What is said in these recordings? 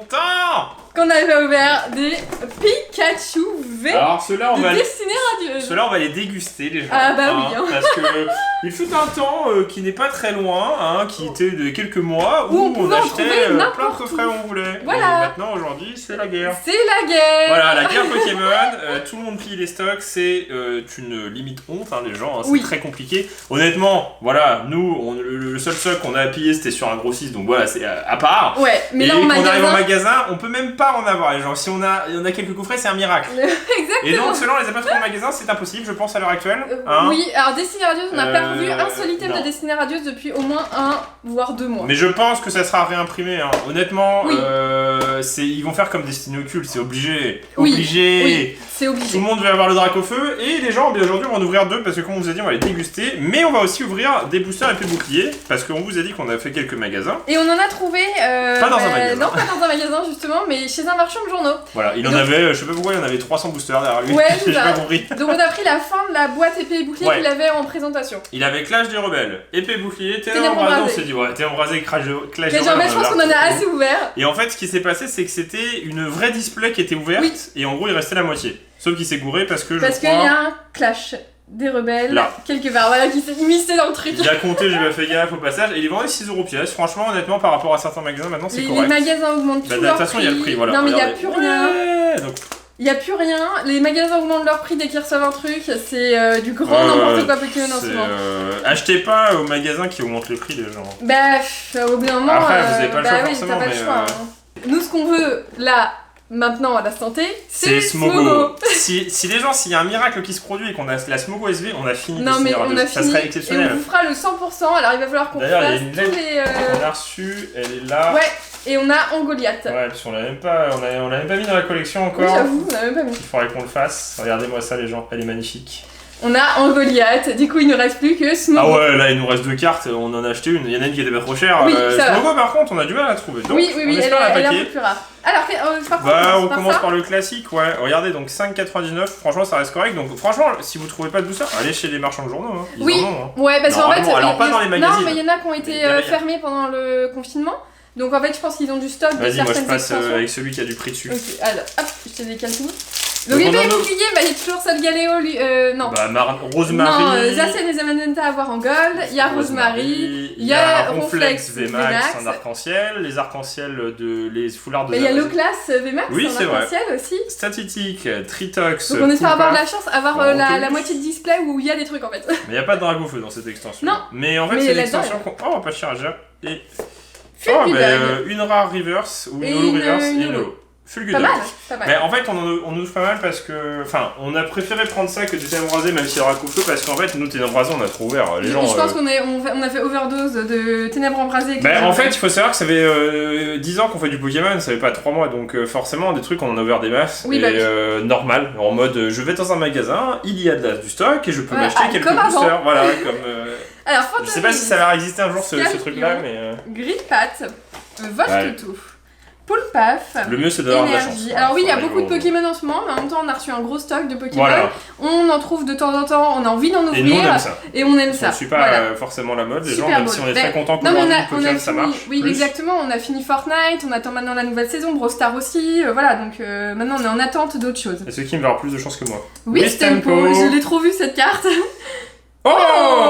longtemps qu'on avait ouvert des Pikachu V Alors ceux-là, de Destinée Radieuse. Ceux-là, on va les déguster, les gens. Ah bah oui. Hein. Parce que il fut un temps qui n'est pas très loin, qui était de quelques mois, où on achetait plein de coffrets où on voulait. Voilà. Et maintenant, aujourd'hui, c'est la guerre. C'est la guerre. Voilà, la guerre Pokémon, tout le monde pille les stocks, c'est une limite honte, les gens, c'est très compliqué. Honnêtement, voilà, nous, le seul stock qu'on a à piller, c'était sur un grossiste, donc voilà, c'est à part. Ouais, mais là, on arrive au magasin, on peut même pas en avoir, les gens. Si on a quelques coffrets, c'est un miracle. Exactement. Et donc, selon les a pas trop en magasin, c'est impossible, je pense, à l'heure actuelle. Oui, alors Destinée Radieuse, on n'a pas vu un seul item de Destinée Radieuse depuis au moins 1 voire 2 mois. Mais je pense que ça sera réimprimé, honnêtement, ils vont faire comme Destinée Occulte, c'est obligé. Oui, c'est obligé. Tout le monde veut avoir le Dracofeu, et les gens, bien aujourd'hui, vont en ouvrir 2, parce que comme on vous a dit, on va les déguster, mais on va aussi ouvrir des boosters et puis boucliers, parce qu'on vous a dit qu'on a fait quelques magasins. Et on en a trouvé... pas dans un magasin. Non, pas dans un magasin, justement, mais chez un marchand de journaux. Voilà, il en avait, je sais pas pourquoi, il en avait 300 boosters derrière lui. Ouais, j'ai pas compris. Donc on a pris la fin de la boîte épée et bouclier qu'il avait en présentation. Il avait Clash des Rebelles, épée bouclier, Ténèbres embrasées. On s'est dit, Ténèbres embrasées, Clash des Rebelles. Je pense qu'on en a assez ouvert. Et en fait, ce qui s'est passé, c'est que c'était une vraie display qui était ouverte, et en gros, il restait la moitié. Sauf qu'il s'est gouré parce que qu'il y a un Clash des Rebelles quelque part, voilà, qui s'est immiscé dans le truc. Il a compté, j'ai pas fait gaffe au passage, et il est vendu 6€ pièce. Franchement, honnêtement, par rapport à certains magasins, maintenant c'est correct. Les magasins augmentent tout leur prix. De toute façon, il y a le prix, voilà. Non, mais il n'y a plus rien. Donc... Il n'y a plus rien, les magasins augmentent leur prix dès qu'ils reçoivent un truc, c'est du grand n'importe quoi Pokémon en ce moment. Achetez pas au magasin qui augmente le prix, les gens. Bah, au bout d'un moment. Après, vous avez pas le choix forcément, t'as pas le choix. Nous, ce qu'on veut là, maintenant à la santé, c'est Smogo. Si les gens, s'il y a un miracle qui se produit et qu'on a la Smogo SV, on a fini. Non, mais on a fini. Ça serait exceptionnel. Et on vous fera le 100%, alors il va falloir qu'on fasse tous les. On a reçu, elle est là. Ouais. Et on a Angoliath. Ouais, puis on l'a même pas mis dans la collection encore. Oui, j'avoue, on l'a même pas mis. Il faudrait qu'on le fasse. Regardez-moi ça, les gens, elle est magnifique. On a Angoliath, du coup il nous reste plus que Smogo. Ah ouais, là il nous reste 2 cartes, on en a acheté une. Il y en a une qui était pas trop chère. Oui, Smogo par contre, on a du mal à la trouver. Donc, oui, elle est un peu plus rare. Alors, par contre, on commence par le classique, ouais. Regardez, donc 5,99, franchement ça reste correct. Donc franchement, si vous trouvez pas de booster, allez chez les marchands de journaux. Ils en ont, ouais, parce qu'en fait, alors pas dans les magazines. Non, mais il y en a qui ont été fermés pendant le confinement. Donc en fait, je pense qu'ils ont du stock de certaines extensions. Vas-y, moi je passe avec celui qui a du prix dessus. Ok, alors, hop, je te décale tout. Le épée et bouclier, il y a toujours Solgaleo, lui, non. Rosemary. Non, Zacian et Zamazenta à voir en gold, il y a Rosemary, il y a Ronflex VMAX en arc-en-ciel, les arcs-en-ciel les foulards de... Il y a Loclas VMAX en arc-en-ciel aussi. Statistique, Tritox. Donc on espère avoir de la chance, avoir la moitié de display où il y a des trucs en fait. Mais il n'y a pas de Dragofeu dans cette extension. Non. Mais en fait, c'est l'extension qu'on... Oh, pas cher déjà. Et... une rare reverse ou une holo reverse et une holo. Fulgudon. Pas mal. Mais en fait, on ouvre pas mal parce que. Enfin, on a préféré prendre ça que des Ténèbres embrasées, même s'il y aura Dracofeu, parce qu'en fait, nous, Ténèbres embrasées, on a trop ouvert. Les gens, je pense qu'on a fait overdose de Ténèbres embrasées. En fait, il faut savoir que ça fait 10 ans qu'on fait du Pokémon, ça fait pas 3 mois, donc forcément, des trucs, on en a ouvert des masses. Oui, normal, en mode, je vais dans un magasin, il y a du stock et je peux m'acheter quelques boosters. Voilà, comme. Alors, je sais pas si ça va exister un jour ce truc-là, mais. Grillpat, Voltoutou. Poulpaf, le mieux c'est d'avoir de la chance. Alors oui, il y a beaucoup de Pokémon en ce moment, mais en même temps on a reçu un gros stock de Pokémon. On en trouve de temps en temps, on a envie d'en ouvrir. Et nous on aime ça. Et on aime ça. Je suis pas forcément la mode, les gens, même si on est très contents qu'aujourd'hui Pokémon ça marche. Oui, exactement, on a fini Fortnite, on attend maintenant la nouvelle saison, Brawl Stars aussi, voilà, donc maintenant on est en attente d'autres choses. Et ceux qui me avoir plus de chance que moi. Wistempo, je l'ai trop vu cette carte. Oh,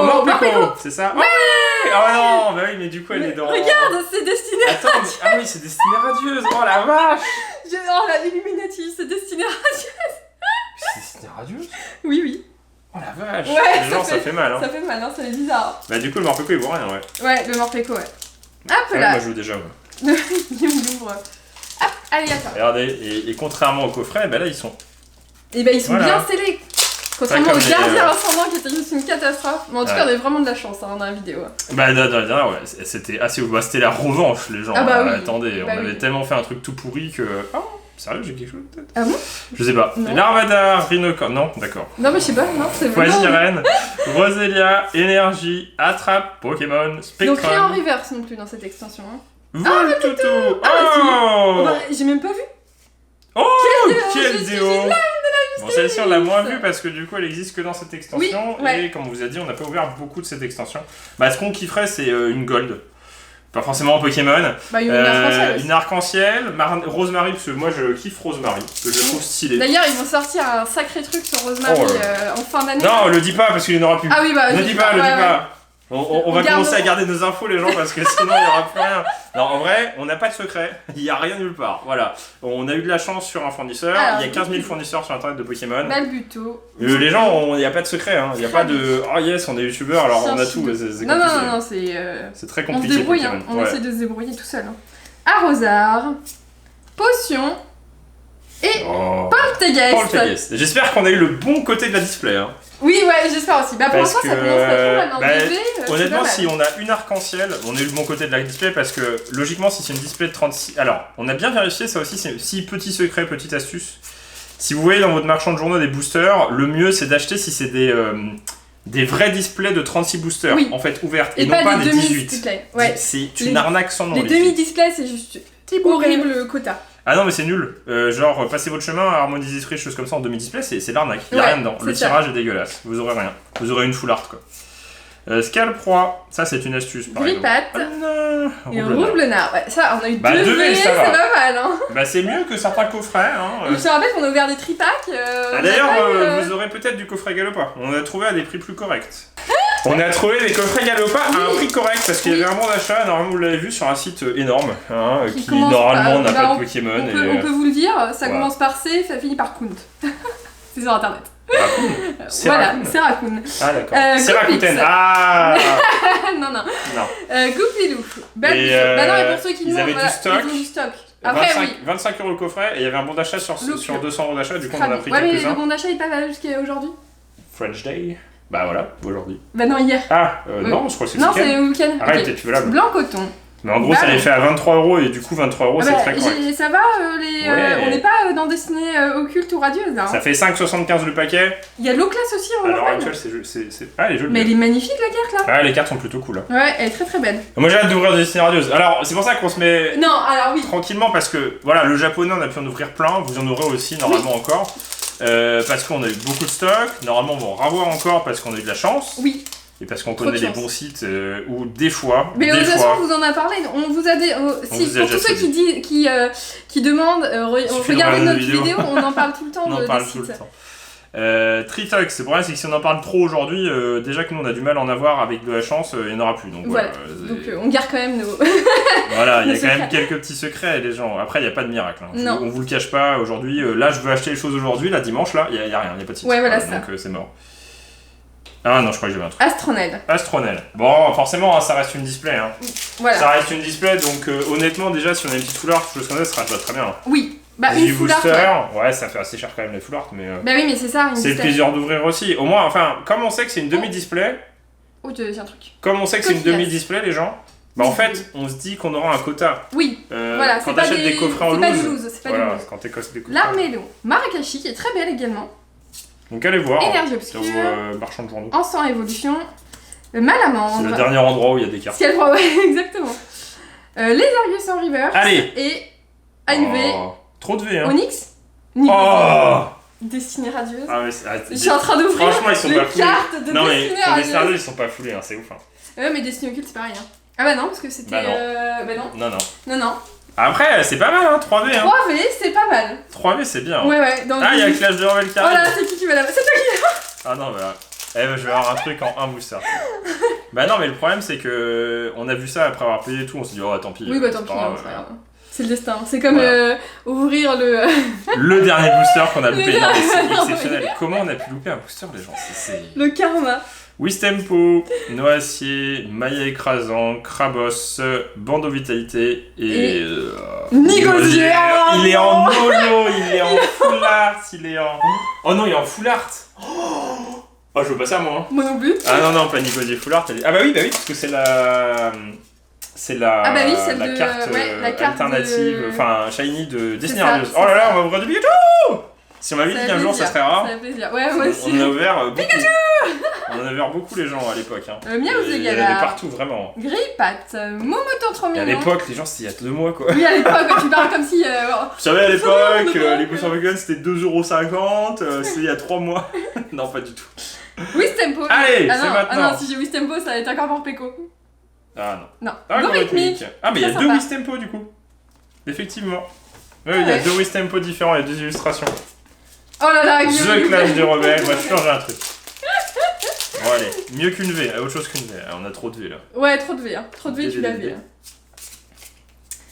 Morpeko, c'est ça? Ouais. Oh non, bah oui, mais du coup elle est dans... Regarde, c'est Destinée Radieuse. Attends, ah oui, c'est Destinée Radieuse, oh la vache. Oh la Illuminati, c'est Destinée Radieuse. C'est Destinée Radieuse? Oui. Oh la vache. Ouais, ça fait mal, hein. Ça fait mal, hein, ça fait bizarre. Bah du coup le Morpeko il vaut rien, ouais. Ouais, le Morpeko, ouais. Hop là. Moi je joue déjà, moi. Il ouvre. Hop, allez, attends. Regardez, et contrairement au coffret, bah là ils sont... Et bah ils sont bien scellés. Contrairement au gardien ascendant qui était juste une catastrophe. Mais en tout cas, on avait vraiment de la chance dans la vidéo. Bah, ouais, c'était assez ouf. Bah, c'était la revanche, les gens. Ah bah oui. Attendez, on avait tellement fait un truc tout pourri que. Oh, sérieux, j'ai quelque chose peut-être? Ah bon? Je sais pas. Larvadar, Rhinocorn. Non, d'accord. Non, mais je sais pas, non, c'est vrai. Poisirène, Roselia, Énergie, Attrape, Pokémon, Spectrum. Donc rien en reverse non plus dans cette extension. Hein. Voltoutou! Oh! J'ai même pas vu! Oh! Quel déo! Bon, celle-ci on l'a moins vue parce que du coup elle existe que dans cette extension et comme on vous a dit on n'a pas ouvert beaucoup de cette extension. Bah ce qu'on kifferait c'est une gold. Pas forcément Pokémon. Bah, une arc-en-ciel. Une arc-en-ciel, Rosemary, parce que moi je kiffe Rosemary, que je trouve stylé. D'ailleurs, ils vont sortir un sacré truc sur Rosemary en fin d'année. Non, le dis pas parce qu'il n'y en aura plus. Ah oui, bah, ne dis pas, le dis pas. On va commencer à garder nos infos, les gens, parce que sinon il n'y aura plus rien. Non, en vrai, on n'a pas de secret, il n'y a rien nulle part. Voilà. On a eu de la chance sur un fournisseur, il y a 15 000 fournisseurs sur internet de Pokémon. Balbuto. Les gens, il n'y a pas de secret, il n'y a pas de oh yes, on est youtubeur, alors on a tout. C'est non, c'est très compliqué. On se débrouille, on essaie de se débrouiller tout seul. Arrosard, potion et Poltegeist. J'espère qu'on a eu le bon côté de la display. Oui, ouais, j'espère aussi. Bah, pour l'instant, ça commence pas trop mal. Honnêtement, si on a une arc-en-ciel, on a eu le bon côté de la display parce que logiquement, si c'est une display de 36. Alors, on a bien vérifié ça aussi, c'est si petit secret, petite astuce. Si vous voyez dans votre marchand de journaux des boosters, le mieux c'est d'acheter si c'est des vrais displays de 36 boosters en fait ouvertes et non pas des 18. Ouais. C'est une arnaque sans nom. Les demi-displays, c'est juste horrible quota. Ah non mais c'est nul, genre passez votre chemin à harmoniser des choses comme ça en demi-display, c'est l'arnaque, il n'y a rien dedans, le tirage est dégueulasse, vous aurez rien, vous aurez une full art quoi. Scalproie, ça c'est une astuce par exemple. Et Roublonard, ouais, ça on a eu 2 V, c'est pas mal hein. Bah c'est mieux que certains coffrets Je te rappelle qu'on a ouvert des tripacks. D'ailleurs vous aurez peut-être du coffret Galopin, on a trouvé à des prix plus corrects. On a trouvé des coffrets Galopin à un prix correct parce qu'il y avait un bon d'achat, normalement vous l'avez vu sur un site énorme qui normalement n'a pas de Pokémon. On peut vous le dire, ça commence par C, ça finit par Kunt. C'est sur internet. Voilà, c'est Raccoon. Ah d'accord. C'est Rakuten. Ah non. Goupilou. Bah non, et pour ceux qui nous ils avaient du stock. Après, 25 € le coffret et il y avait un bon d'achat sur 200 € d'achat, du coup on en a pris quelques-uns. Ouais, mais le bon d'achat il est pas valable jusqu'à aujourd'hui. French Day. Bah voilà, aujourd'hui. Bah non, hier. Non, je crois que c'est le week-end. Non, c'est le week-end. Arrête, t'es valable. Blanc coton. Mais en gros, ça les fait à 23 € et du coup, 23 € c'est très correct. Ça va, on n'est pas dans destinée occulte ou radieuse. Hein. Ça fait 5,75 le paquet. Il y a l'eau-classe aussi en à l'heure actuelle, c'est. Ah, elle est jolie. Mais elle est magnifique la carte là. Ah, les cartes sont plutôt cool. Ouais, elle est très très belle. Moi j'ai hâte d'ouvrir des destinées radieuses. Alors, c'est pour ça qu'on se met. Non, alors oui. Tranquillement parce que, voilà, le japonais, on a pu en ouvrir plein. Vous en aurez aussi normalement encore. Parce qu'on a eu beaucoup de stock. Normalement, on va en revoir encore parce qu'on a eu de la chance. Oui. Et parce qu'on connaît les bons sites où des fois. Mais de toute façon, on vous en a parlé. On vous a pour tous ceux qui demandent, regardez notre vidéo, on en parle tout le temps. On en parle tout le temps. Tritox, le problème c'est que si on en parle trop aujourd'hui, déjà que nous on a du mal à en avoir avec de la chance, il n'y en aura plus. Donc voilà. Donc on garde quand même nos. Voilà, il y a quand même quelques petits secrets les gens. Après, il n'y a pas de miracle. Hein. On vous le cache pas aujourd'hui. Là, je veux acheter les choses aujourd'hui, là, dimanche, là, il n'y a rien, il n'y a pas de site. Ouais, voilà ça. Donc c'est mort. Ah non, je crois que j'avais un truc. Astronel. Bon, forcément, ça reste une display. Hein. Voilà. Ça reste une display, donc honnêtement, déjà, si on a une petite full art, chose comme ça sera très bien. Oui. Bah, une full art. Ouais, ça fait assez cher quand même les full art, mais. Bah oui, mais c'est ça. C'est le plaisir d'ouvrir aussi. Au moins, enfin, comme on sait que c'est une demi-display. Oh, tu veux dire un truc. Comme on sait que c'est une demi-display, les gens. Bah en fait, on se dit qu'on aura un quota. Oui. Voilà, quand t'achètes des coffrets en loose. C'est pas du loose. Quand t'écosses des coffrets. L'armélo. Marakashi, qui est très belle également. Donc allez voir Énergie obscure, sur vos marchands de journaux. Encens évolution, Malamandre. C'est le dernier endroit où il y a des cartes. Ouais, exactement. Les Argus en reverse. Allez. Et ANV. Trop de V, hein. Onyx. Destinée radieuse. Ah, je suis en train d'ouvrir franchement, ils sont les pas foulés. cartes de non, Destinée mais radieuse. radieuse, ils sont pas foulés, hein, c'est ouf. Hein. Ouais, mais Destinée occulte, c'est pareil. Hein. Ah bah non, parce que c'était. Bah non. Non. Après, c'est pas mal, hein, 3V. Hein. 3V, c'est pas mal. 3V, c'est bien. Hein. Ouais. Il y a Clash de Rebelle qui arrive. Voilà, c'est qui va la. C'est toi qui l'as. Ah non, bah. Je vais avoir un truc en un booster. Bah non, mais le problème, c'est que on a vu ça après avoir payé et tout, on s'est dit, oh tant pis. Oui, bah tant pis, c'est pas grave. C'est le destin. C'est comme ouvrir le. Le dernier booster qu'on a loupé. Non, mais c'est exceptionnel. Comment on a pu louper un booster, les gens Le karma. Wistempo, Noacier, Mailla écrasant, Krabos, Bandeau Vitalité et. Nigosier. Il est en holo, il est en full art, Oh non, il est en full art. Oh, je veux pas ça, moi. Hein. Moi non plus. Ah non, pas Nigosier full art. Ah bah oui, parce que c'est la. C'est la, la carte alternative, enfin shiny de Destiny Radieuse. Oh là là, on va ouvrir du Pikachu! Si on m'avait dit qu'un jour ça serait rare, ça fait plaisir. Ouais, moi aussi. On a ouvert beaucoup. Pikachu! On a ouvert beaucoup les gens à l'époque. Hein. Miaou il y en avait partout, vraiment. Grippat, Momoton trop mignon. Et à l'époque, les gens, c'était il y a 2 mois quoi. Oui, à l'époque, tu parles comme si. Vous savez, à l'époque, les boosters vegan c'était 2,50€, c'était il y a 3 mois. Non, pas du tout. Wistempo. Allez, c'est maintenant. Ah non, si j'ai Wistempo, ça va être encore pour Peko. Ah non. Non. Ah, Go rythmique. rythmique. Ah, mais il y a Très 2 sympa. Wistempo du coup. Effectivement. Oui, il y a 2 Wistempo différents, il y a 2 illustrations. Oh là là, The Guillaume. Clash du Rebelle, moi je change un truc. Bon allez, mieux qu'une V, autre chose qu'une V. On a trop de V là. Ouais, trop de V. Hein. Trop de V, tu l'as V.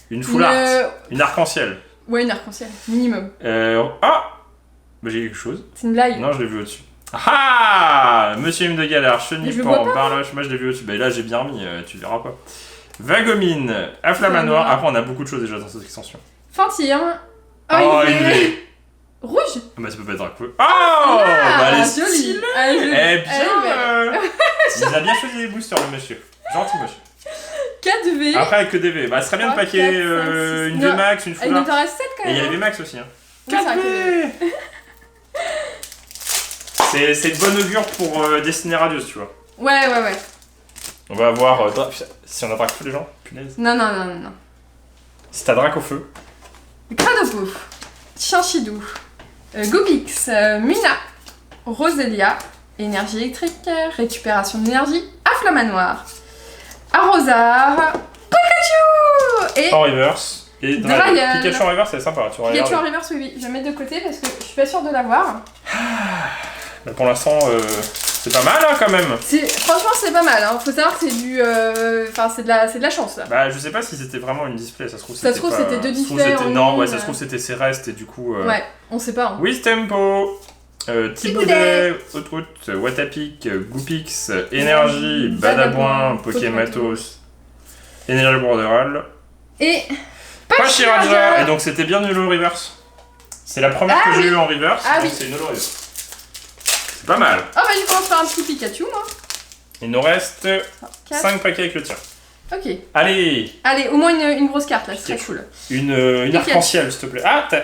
Une full art, une arc-en-ciel. Ouais, une arc-en-ciel, minimum. Ah bah, j'ai quelque chose. C'est une blague. Non, je l'ai vu au-dessus. Ah Monsieur M de Galard, Je le Chenipan, vois pas, Barloche, moi je l'ai vu au-dessus. Bah là j'ai bien remis, tu verras pas. Vagomine, Afflamanoir. Après on a beaucoup de choses déjà dans cette extension. Fantine. Oh, une une V. V. Rouge. Ah bah ça peut pas être un peu. Oh bah elle est jolie. stylée. Eh bien Il a bien choisi les boosters le monsieur. Gentil monsieur. 4 V. Après avec que des V. Bah ce serait bien de 3, paquer 4, 5, 6. une Non. V max, une Il full nous art. en reste 7 quand Et même. il y a les V max aussi. Hein. Oui, c'est vrai que 4 V. C'est de bonne augure pour Destinée Radieuse, tu vois. Ouais. On va avoir. Si on a Drac feu les gens, punaise. Non. Si t'as Drac au feu. Cradopo. Chinchidou. Gobix. Muna. Roselia. Énergie électrique. Récupération d'énergie. Afflamanoir. Arrosard. Pikachu. Et En reverse. Et Dryan. Pikachu en reverse, c'est sympa. Tu Pikachu en regardes. reverse, oui. Je vais mettre de côté parce que je suis pas sûre de l'avoir. Bah, pour l'instant, c'est pas mal hein, quand même. Franchement, c'est pas mal. Hein. Faut savoir que c'est du. Enfin, c'est de la chance là. Bah, je sais pas si c'était vraiment une display, ça se trouve Ça se trouve, pas- c'était deux ça se trouve, displays c'était- en Non, une, ouais, ça se trouve c'était ses restes et du coup. Ouais, on sait pas. Hein. Wistempo, Thibaudet, Outroute, Watapic, Goupix, Énergie, Badabouin, Pokématos, Énergie Borderal, Et. Pachiraja. Et donc c'était bien une holo reverse. C'est la première que j'ai eue en reverse, Ah donc oui. c'est une holo reverse. C'est pas mal. Oh bah, je commence par un petit Pikachu, moi. Il nous reste 4. 5 paquets avec le tien. Ok. Allez, Allez, au moins une grosse carte là, ce serait Pikachu. cool. une Pikachu. arc-en-ciel, s'il te plaît. Ah, Mais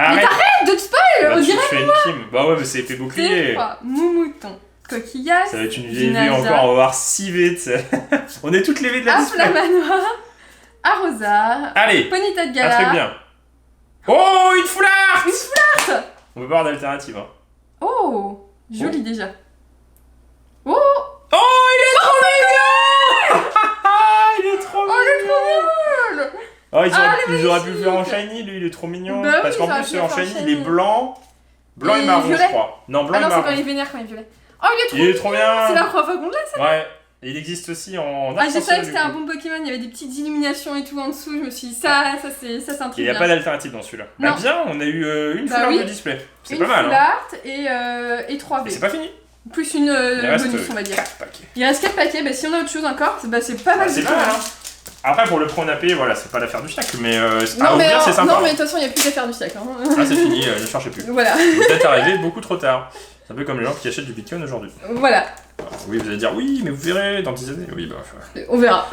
arrête. t'arrêtes de te spoil, Bah, on tu dirait. fais une Kim. Bah ouais, mais c'est épée bouclier. C'est Moumouton. Coquillasse. Ça va être une vieille V Dinaja, encore, on va avoir 6 V, tu sais. On est toutes les V de la display. Afflamanoir. Arrosard. Allez, Ponyta de un Gala. truc bien. Oh, une full art. Une full art. On peut pas avoir d'alternative. Hein. Oh, joli déjà. Oh, Oh, il est trop mignon. Il est trop mignon. il est trop mignon. Oh, Ah, ils auraient pu le faire en magnifique. shiny, lui, il est trop mignon. Bah Parce oui, qu'en ils auraient plus, pu le en faire en shiny, il est shiny. blanc et Et marron, violet. je crois. Non, blanc Ah et non, c'est marron. quand il est vénère, quand il est violet. Oh, il Il est est trop trop C'est bien. la première fois qu'on l'a. Ouais. Et il existe aussi en Ah, je arc-en-ciel, savais que du c'était un coup. bon Pokémon, il y avait des petites illuminations et tout en dessous. Je me suis dit, ça c'est un Il truc n'y a bien. pas d'alternative dans celui-là. Bah Non. bien, on a eu une Bah fleur oui. de display. C'est Une pas mal. full Hein. art et 3 Et V. c'est pas fini. Plus une Il reste bonus, on va dire. 4 paquets. Il reste 4 paquets, bah si on a autre chose encore, c'est pas mal C'est du pas tout. mal. Hein. Après, pour le Pronapé, voilà, c'est pas l'affaire du siècle, mais à Non, mais ouvrir, c'est sympa. non, mais de toute façon, il n'y a plus d'affaire du siècle. Hein. Ah, c'est fini, ne cherchez plus. Voilà. Vous êtes arrivé beaucoup trop tard. C'est un peu comme les gens qui achètent du Bitcoin aujourd'hui. Voilà. Alors, oui, vous allez dire, oui, mais vous verrez dans 10 années. Oui, bah. On verra.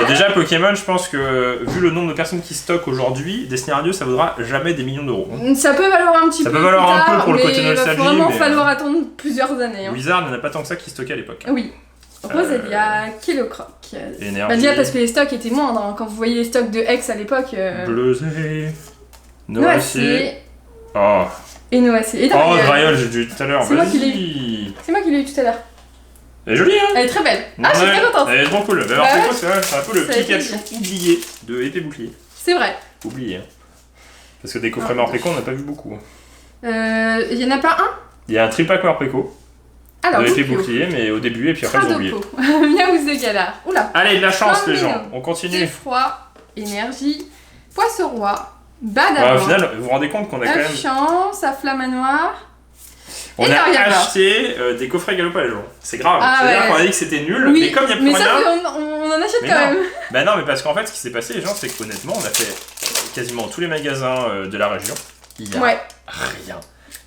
Déjà, Pokémon, je pense que vu le nombre de personnes qui stockent aujourd'hui, Destinée Radieuse, ça vaudra jamais des millions d'euros. Hein. Ça peut valoir un petit Ça peu. peut valoir plus un peu tard, pour le mais côté nostalgie, Il va vraiment mais, falloir attendre plusieurs années. Hein. Wizard, il n'y en a pas tant que ça qui stockait à l'époque. Hein. Oui. Roselia, Kilocroc. Énergie. Bah déjà parce que les stocks étaient moindres. Hein. Quand vous voyez les stocks de Hex à l'époque. Bleuzé. Noacier. Noacier. Oh. Et Noacier. Et Oh, Dragol. Drayol, j'ai dû tout à l'heure. C'est moi qui Vas-y. C'est moi qui l'ai eu tout à l'heure. Elle est jolie, hein. Elle est très belle. Ah, je suis très contente. Elle est trop cool. Bah, alors, Bah c'est ouais. quoi, c'est un peu le Ça a été Pikachu oublié de Épée Bouclier. C'est vrai. Oublié. Hein. Parce que des coffrets Ah. Morpeko, on n'a pas vu beaucoup. Hein. Il y en a pas un. Il y a un tripack Morpeko Alors, de Épée Bouclio. Bouclier, mais au début, et puis après, ils ont oublié. Tradopo. Miaouz de Galar. Oula. Allez, de la chance, Plein de les gens. mignons. On continue. Effroi. Énergie. Poisson-roi. Ouais, Badabon. au final, vous vous rendez compte qu'on a quand même. Chance. Afflamanoir. On Et a Dariana. acheté des coffrets Galopin les gens. C'est grave. Ah C'est-à-dire ouais. qu'on a dit que c'était nul, Oui, mais comme il n'y a plus mais ça, rien. on en achète Mais quand non. même. Bah non, mais parce qu'en fait, ce qui s'est passé, les gens, c'est qu'honnêtement, on a fait quasiment tous les magasins de la région. Il y a Ouais. rien.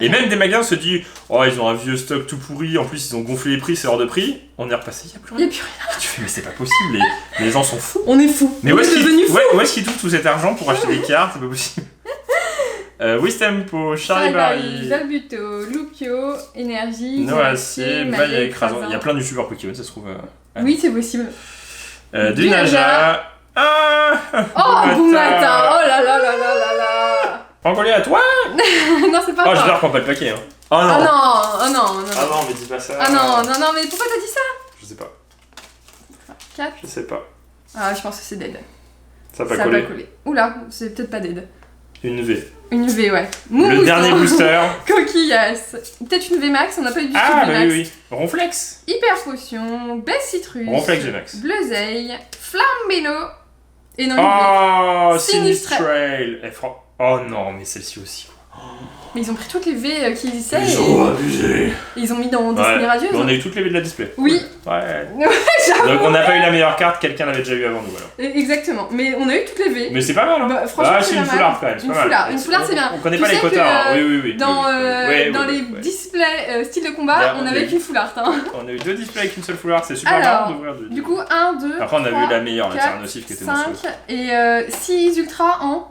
Et même des magasins se disent, oh, ils ont un vieux stock tout pourri, en plus, ils ont gonflé les prix, c'est hors de prix. On est repassé, il n'y a plus Il y rien. a plus rien. Tu fais, mais c'est pas possible, les gens sont fous. On est fous. Mais on où est-ce est devenus fous. où est-ce qu'ils trouvent tout cet argent pour acheter des cartes? C'est pas possible. Wistempo, Charibari, Valbuto, Lupio, Énergie, Noacier, Maillet, Maillet écrasant. Écrasant. Il y a plein de youtubeurs Pokémon, ça se trouve. Oui, c'est possible. Dunaja. Ah Oh, Boumata. Oh là là là là là là. Pangolé à toi. Non, c'est pas Oh, toi. j'espère qu'on pas le paquet. Hein. Oh non. Ah non, oh non, non, Ah non. non, mais dis pas ça. Ah non, non, non, mais pourquoi t'as dit ça? Je sais pas. 4. Je sais pas. Ah, je pense que c'est dead. Ça va Ça pas a pas coller. collé. Oula, c'est peut-être pas dead. Une V. Une V, ouais. Le Moumoute, dernier hein. booster. Coquillasse. Peut-être une V max, on n'a pas eu du tout Ah, de V bah max. oui. Ronflex. Hyper potion, baisse citrus. Ronflex G max. Bleuzeille, flambéno. Et non, une V. Oh, Sinistra- Sinistrail. Oh non, mais celle-ci aussi. Mais ils ont pris toutes les V qu'ils essaient Ils et ont abusé. ils ont mis dans Destiny Radieuse. Mais on a eu toutes les V de la display. Oui. Ouais. J'avoue. Donc on n'a pas eu la meilleure carte, quelqu'un l'avait déjà eu avant nous. Alors. Exactement. Mais on a eu toutes les V. Mais c'est pas mal, hein. Bah, franchement, Ah, c'est c'est une pas mal. foulard quand même. c'est Une pas mal. foulard. Une foulard, c'est bien. On connaît Tu pas les sais quotas. que, hein. Oui. Dans, Ouais, dans ouais, les ouais. displays style de combat, Là, on on avait est- qu'une foulard. Hein. On a eu 2 displays avec une seule foulard, c'est super Alors, marrant d'ouvrir deux. Du coup, 1, 2, Après, on a 3, vu la meilleure, la 4, Tyrannosif qui était 5 monstrueuse. et 6 ultras en...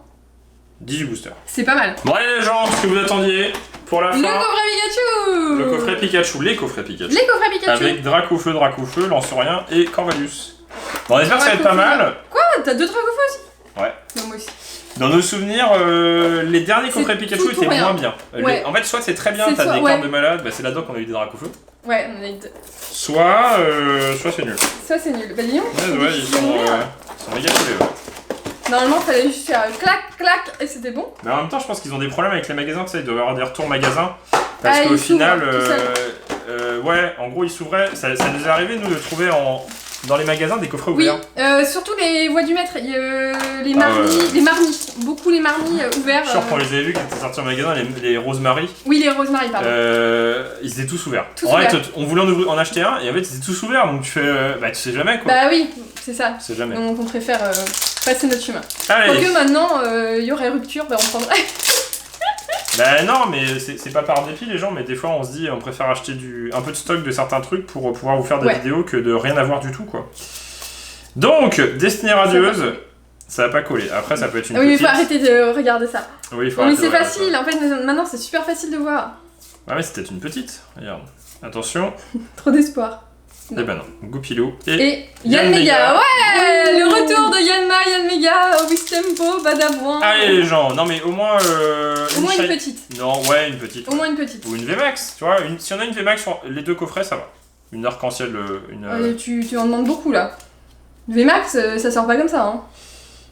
18 boosters. C'est pas mal. Bon, allez les gens, ce que vous attendiez pour la Le fin. coffret Pikachu. Le coffret Pikachu, les coffrets Pikachu. Les coffrets Pikachu. Avec Dracofeu, Lance-Rien et Corvalus. Bon, on espère que ça va être pas mal. Quoi? T'as 2 Dracofeu aussi? Ouais. Non, moi aussi. Dans nos souvenirs, les derniers C'est coffrets tout Pikachu ou étaient rien. moins bien. Ouais. En fait, soit c'est très bien, C'est t'as soit- des ouais. cartes de malade, bah c'est là-dedans qu'on a eu des Dracofeu. Ouais, on a eu 2. Soit c'est nul. Ça, c'est nul. Bah, dis donc. Ouais, ils sont méga coulés, ouais. Normalement, fallait juste faire clac, clac, et c'était bon. Mais en même temps, je pense qu'ils ont des problèmes avec les magasins, tu sais, ils doivent avoir des retours magasins. Parce Ah, qu'au ils final, s'ouvrent tout ouais, en gros, ils s'ouvraient. Ça nous est arrivé, nous, de trouver dans les magasins des coffrets Oui, ouverts. surtout les voies du maître, les Ah marnies, ouais. les marnies, beaucoup les marnies ouverts. Je suis sûr qu'on les avait vus qui étaient sortis en magasin, les Rosemary. Oui, les Rosemary, pardon. Ils étaient tous ouverts. Tous en fait, ouverts. on voulait en acheter un et en fait, ils étaient tous ouverts. Donc tu fais. Bah, tu sais jamais quoi. Bah oui, c'est ça. Tu sais jamais. Donc on préfère passer notre chemin. Allez! Quoique maintenant, il y aurait rupture, bah on prendrait. Bah non, mais c'est pas par dépit les gens, mais des fois on se dit on préfère acheter un peu de stock de certains trucs pour pouvoir vous faire des Ouais. vidéos que de rien avoir du tout quoi. Donc, Destiny Radieuse, ça va pas coller. Après, ça peut être une Oui, mais il petite. faut arrêter de regarder ça. Oui, il faut Mais arrêter c'est de regarder facile, en fait maintenant c'est super facile de voir. ça. Ah, mais c'était une petite. Regarde. Attention. Trop d'espoir. Eh ben non. Goupilou et. Et Yann Mega, ouais, le retour de Yann Mega, Wistempo, Badabouin. Allez les gens, non mais au moins. Au moins une shine- petite. Non, ouais, une petite. Au moins une petite. Ou une VMAX, tu vois. Si on a une VMAX sur les deux coffrets, ça va. Une arc-en-ciel, Tu en demandes beaucoup là. VMAX, ça sort pas comme ça. Hein.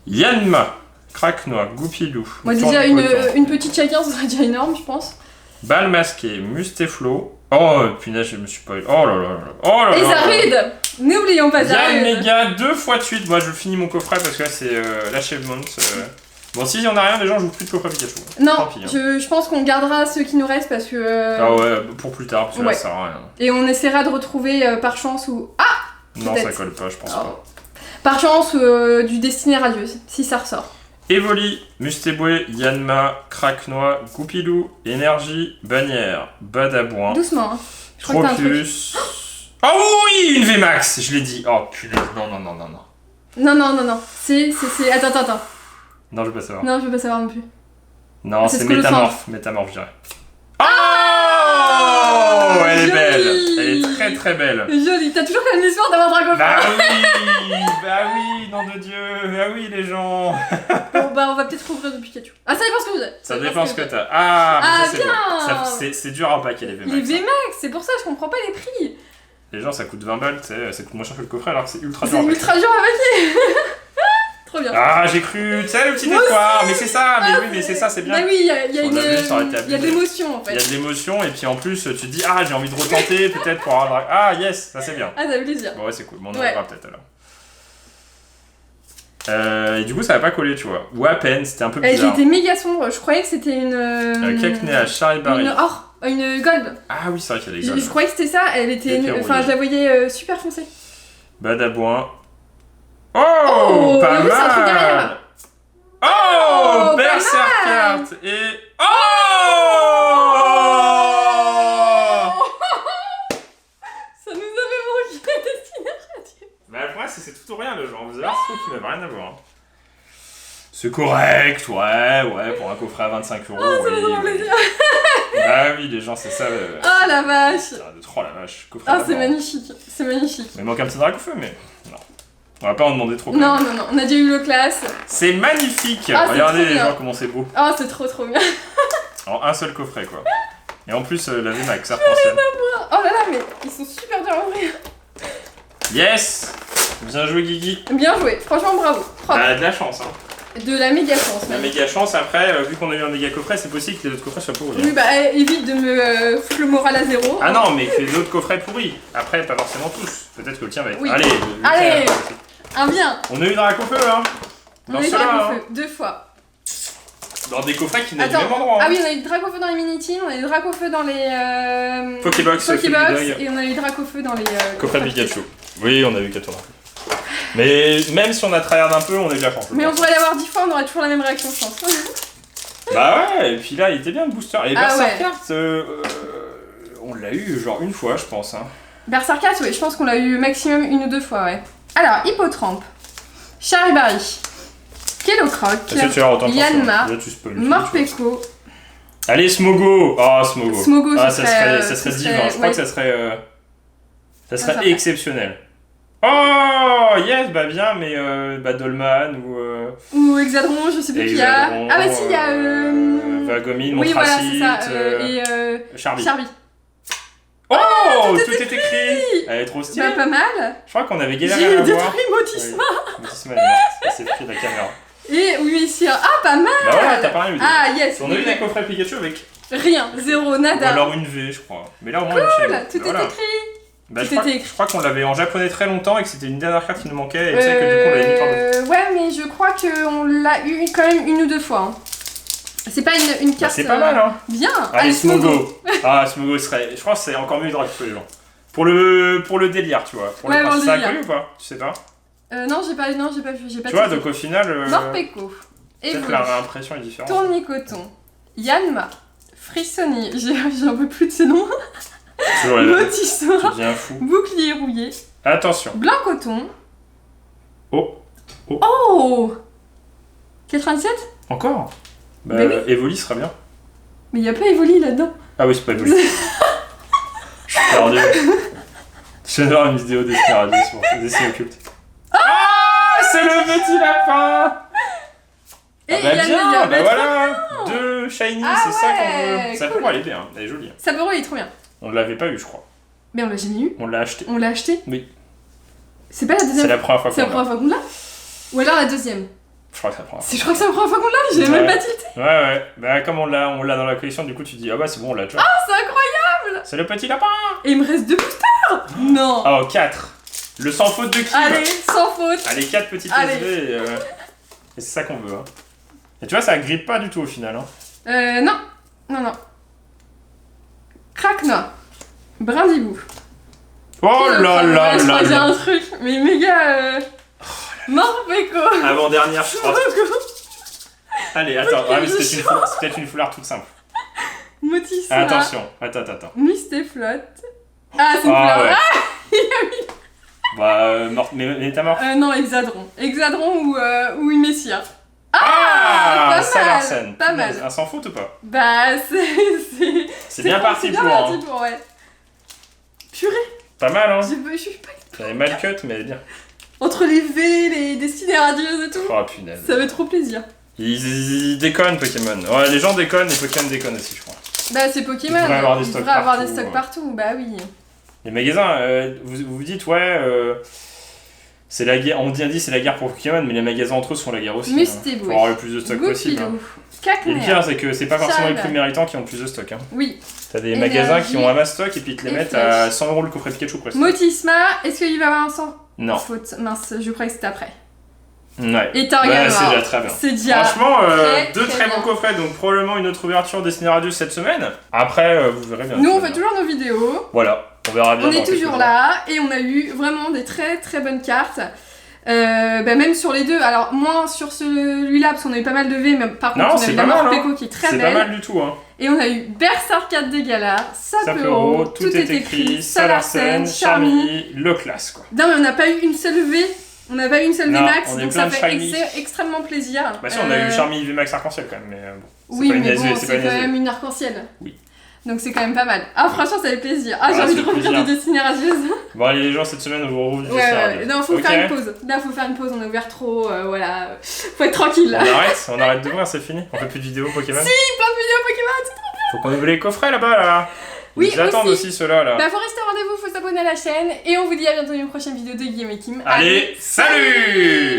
Yanma, Craquenois, Goupilou. Moi Tourne déjà Potin, une petite chacun, ce serait déjà énorme, je pense. Balle masquée, Mustéflo. Oh, punaise, je me suis pas. Oh là là là. Oh là là. Et là. Zarude. N'oublions pas Yann Zarude. Méga 2 fois de suite. Moi, je finis mon coffret parce que là, c'est l'achèvement. Bon, si on a rien, déjà, j'ouvre plus de coffret Pikachu. Non, Tant pis, hein. je pense qu'on gardera ceux qui nous restent parce que... Ah ouais, pour plus tard, parce que là, Ouais. ça sert à rien. Et on essaiera de retrouver par chance ou... Ah, Non, ça peut-être. colle pas, je pense Oh. pas. Par chance du Destiné Radieuse, si ça ressort. Evoli, Mustéboué, Yanma, Craquenois, Goupilou, Énergie, Bannière, Badabouin, Doucement, hein. Je crois que t'as un truc. Tropius. Oh oui, une VMAX, je l'ai dit. Oh punaise, non. Non. C'est... Attends. Non, je veux pas savoir. Non, je veux pas savoir non plus. Non, c'est c'est ce que le Métamorphe, je dirais. Oh, elle est joli. belle. Elle est très très belle. Joli, t'as toujours quand même l'espoir d'avoir Dragon Bah oui, nom de Dieu, bah oui les gens. Bon bah on va peut-être rouvrir du Pikachu. Ah ça dépend ce que vous avez. Ça dépend ce que t'as. Ah, mais Ah, ça c'est bien. beau. C'est dur à empaquer les Les VMAX. VMAX, c'est pour ça je comprends pas les prix. Les gens, ça coûte 20 balles, tu sais, ça coûte moins cher que le coffret alors que c'est ultra dur. C'est à empaquer. ultra dur à paquer. Trop bien. Ah, j'ai cru, tu sais, le petit espoir, mais c'est ça, mais oui, mais c'est ça, c'est bien. Bah oui, il y a On l'a vu, ça aurait été il y a de abusé. l'émotion en Il y a fait. de l'émotion, et puis en plus, tu te dis, ah, j'ai envie de retenter, peut-être pour avoir. Ah, yes, ça c'est bien. Ah ça fait plaisir. Bon, ouais, c'est cool, bon, on en Ouais. verra peut-être alors. Et du coup, ça va pas coller, tu vois. Ou à peine, c'était un peu J'ai bizarre. été méga sombre, je croyais que c'était une... Cacnea, Charibari. Une or, une gold. Ah oui, c'est vrai qu'il y a des Je goals. croyais que c'était ça, elle était... Et puis, Enfin je la voyais super foncée. Badabouin. Oh, Oh, pas et oui, c'est un truc mal. derrière. Oh, Oh, pas Berserkart et oh. Ça nous avait manqué Destiné Radieuse. Bah le problème c'est tout ou rien le genre, vous allez voir ce truc qui n'avait rien à voir. C'est correct, ouais, pour un coffret à 25€. Oh, ça oui, me fait oui. plaisir. Bah oui, les gens, c'est ça. Ah la vache. De trop la vache, coffret Ah d'abord. c'est magnifique, c'est magnifique. Mais il manque un petit dracofeu, mais non. On va pas en demander trop. quand Non, même. non, on a déjà eu le classe. C'est magnifique. Ah, c'est Regardez trop les bien. gens comment c'est beau. Oh, c'est trop bien. En un seul coffret quoi. Et en plus la VMAX arc-en-ciel. Oh là là, mais ils sont super durs à ouvrir. Yes. Bien joué, Guigui. Bien joué, franchement bravo. Propre. Bah, de la chance, hein. De la méga chance. La même. méga chance, après, vu qu'on a eu un méga coffret, c'est possible que les autres coffrets soient pourris. Oui, bah évite de me foutre le moral à zéro. Ah non, mais que les autres coffrets pourris. Après, pas forcément tous. Peut-être que le tien va être. Oui. Allez, Allez, un bien. on a eu Dracofeu, hein. On Dans a eu ceux-là, Dracofeu hein. 2 fois. Dans des coffrets qui n'ont du Attends, même endroit. ah hein. oui, on a eu Dracofeu dans les Mini-Teens, on a eu Dracofeu dans les Pokébox, et on a eu Dracofeu dans les coffret de Pikachu. Oui, on a eu 4 Mais même si on a tryhard un peu, on a eu de la chance. Mais on pourrait l'avoir 10 fois, on aurait toujours la même réaction, je pense. Bah ouais, et puis là, il était bien le booster. Et Ah Berserkart, on l'a eu genre une fois, je pense. Hein. Berserkart, oui, je pense qu'on l'a eu maximum 1 ou 2 fois, ouais. Alors, Hippotrampe, Charibari, Kellocroc, Est-ce que tu as autant de Yanma, Là, tu spoil. Morpeko. Allez, Smogo. Ah, Smogo. Smogo, ah, ça serait divin. Je crois ouais. que ça serait Ça serait. exceptionnel. Oh, yes, bah bien, mais bah Dolman Ou Hexadron, je sais plus qui y a. Hexadron, Ah bah si, il y a... Vagomine, oui, voilà, Montracite, c'est ça. Et Charby. Charby. Oh, tout est écrit. Elle est trop stylée. Bah, pas mal. Je crois qu'on avait galéré J'ai à la voir. détruit Motisma. Oui, Motisma est morte, elle s'est pris la caméra. Et oui, ici, ah, pas mal. Bah voilà, t'as pas rien eu. Ah, yes. On a eu des coffrets Pikachu avec. Rien, zéro, Ou nada. alors une V, je crois. Mais là, au moins, Cool, une tout est écrit. Bah, Tout je, crois, était écrit. je crois qu'on l'avait en japonais très longtemps et que c'était une dernière carte qui nous manquait. Et tu sais que du coup, on l'avait mis par deux. Ouais, mais je crois qu'on l'a eu quand même 1 ou 2 fois. Hein. C'est pas une Bah, carte. c'est pas mal, hein. Bien. Allez, Smogo. Ah, Smogo serait. Je pense que c'est encore mieux Drake que les gens. Pour le délire, tu vois. Pour Ouais, le pour le ça a délire. connu ou pas? Tu sais pas? Non, j'ai pas vu, j'ai pas Tu vois, testé. donc au final. Morpeko. Peut-être Evoli. la réimpression est différente. Tournicoton. Yanma. Frissoni. J'en peux plus de ces noms. Toujours la Motisma. Tu deviens fou. Bouclier rouillé. Attention. Blanc coton. Oh. Oh 97. Encore? Bah, Mais oui. Evoli sera bien. Mais y a pas Evoli là-dedans. Ah oui, c'est pas Evoli. Je suis perdu. Je viens de voir une vidéo d'Esmeralda sur Dessin Occulte. Ah, c'est le petit lapin. Et Ah bah il y a bien, le meilleur. bah voilà. Deux shiny, Ah c'est ça qu'on ouais, veut. Ça cool. peut aller bien, elle est jolie. Saburo, il est trop bien. On l'avait pas eu, je crois. Mais on l'a jamais eu. On l'a acheté. On l'a acheté. Oui. C'est pas la C'est deuxième. la première fois C'est la qu'on l'a. première fois qu'on l'a. Ou alors la deuxième. Je crois que c'est la première fois. Je crois que c'est la première fois qu'on l'a. J'ai Ouais. même pas tilté. Ouais. Bah comme on l'a dans la collection, du coup tu dis ah bah c'est bon, on l'a déjà. Ah, c'est incroyable. C'est le petit lapin. Et il me reste 2 boosters. Non. Oh 4. Le sans faute de qui Allez, sans faute. Allez, 4 petites Allez. SV et c'est ça qu'on veut. Hein. Et tu vois, ça grippe pas du tout au final. Hein. Non. Non. Craquenois. Brindibou. Oh là là Je crois là que j'ai un là. truc. Mais méga. Morpeko. Avant-dernière, je crois. Allez, attends, Ok, ah, mais je c'est peut-être une foulard toute simple. Motisma. Attention, attends. Mistéflotte. Ah, c'est une Ah fleur. ouais. Bah, mort, mais t'as mort. Non, Hexadron. Hexadron ou Imessia. Ah, pas ça mal, Larsen. pas mal. Un sans faute ou pas? Bah, C'est bien parti bien pour. parti Hein. pour, ouais. Purée, Pas mal, hein. je suis pas... J'avais mal cut, mais bien. Entre les V, les destinées radieuses et tout, Oh punaise. ça fait trop plaisir. Ils déconnent Pokémon. Ouais, les gens déconnent et Pokémon déconnent aussi, je crois. Bah, c'est Pokémon. Il devrait avoir des il stocks devrait avoir des partout, stocks ouais. partout, bah oui. Les magasins, vous dites, ouais, c'est la guerre, on dit c'est la guerre pour Pokémon, mais les magasins entre eux sont la guerre aussi. Mustéboué. Pour avoir le plus de stock possible. Hein. Et le pire, c'est que c'est pas forcément les plus méritants qui ont le plus de stock. Hein. Oui. T'as des Énergie. magasins qui ont un mass stock et puis ils te les Et mettent flèche. à 100€ le coffret Pikachu presque. Motisma, est-ce qu'il va y avoir un sang? Non. Faute, mince, je croyais que c'était après. Ouais. Et Targaryen. Ouais, c'est déjà très bien. C'est déjà... Franchement, très, deux très très bons bien. coffrets, donc probablement une autre ouverture Destinée Radius cette semaine. Après, vous verrez bien. Nous, on fait toujours nos vidéos. Voilà, on verra bien. On dans est quelques toujours jours. là et on a eu vraiment des très très bonnes cartes. Bah même sur les deux, alors moins sur celui-là parce qu'on a eu pas mal de V, mais par contre Non, on a c'est eu pas la mal, Morpeko hein. qui est très C'est belle. pas mal du tout, hein. Et on a eu Berserkart de Galar, Sapero, tout est écrit, Salarsen, Charmy. le classe quoi. Non mais on n'a pas eu une seule V, on n'a pas eu une seule V Non, max, on est donc plein ça de fait shiny. extrêmement plaisir. Bah si, on a eu Charmy VMAX arc-en-ciel quand même, mais bon. C'est Oui pas une mais SV, bon, c'est pas c'est une quand SV. même une arc-en-ciel. Oui. Donc c'est quand même pas mal. Ah franchement ça fait plaisir. Ah j'ai Ah, envie ça de fait revenir plaisir. des destinées radieuses. Bon allez les gens, cette semaine on vous retrouve du Ouais, Destinée ouais, Radius. non, faut Ok. faire une pause. Là, faut faire une pause, on a ouvert trop, voilà. Faut être tranquille là. On arrête d'ouvrir, c'est fini. On fait plus de vidéos Pokémon. Si, plein de vidéos Pokémon. Faut qu'on ouvre les coffrets là-bas là. Oui, Ils attendent aussi ceux-là, là. Bah, faut rester au rendez-vous, faut s'abonner à la chaîne. Et on vous dit à bientôt dans une prochaine vidéo de Guillaume et Kim. Allez, salut!